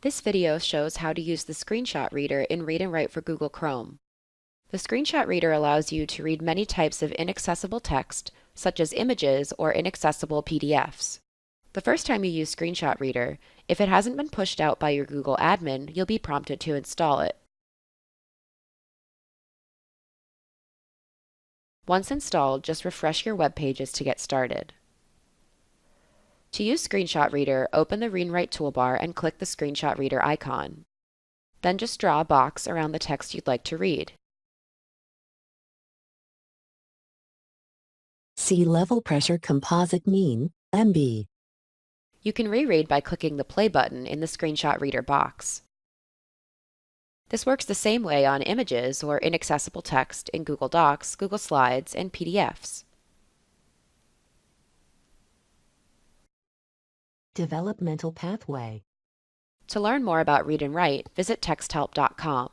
This video shows how to use the Screenshot Reader in Read&Write for Google Chrome. The Screenshot Reader allows you to read many types of inaccessible text, such as images or inaccessible PDFs. The first time you use Screenshot Reader, if it hasn't been pushed out by your Google admin, you'll be prompted to install it. Once installed, just refresh your web pages to get started. To use Screenshot Reader, open the Read&Write toolbar and click the Screenshot Reader icon. Then just draw a box around the text you'd like to read. Sea level pressure composite mean, MB. You can reread by clicking the play button in the Screenshot Reader box. This works the same way on images or inaccessible text in Google Docs, Google Slides, and PDFs. Developmental pathway. To learn more about Read&Write, visit texthelp.com.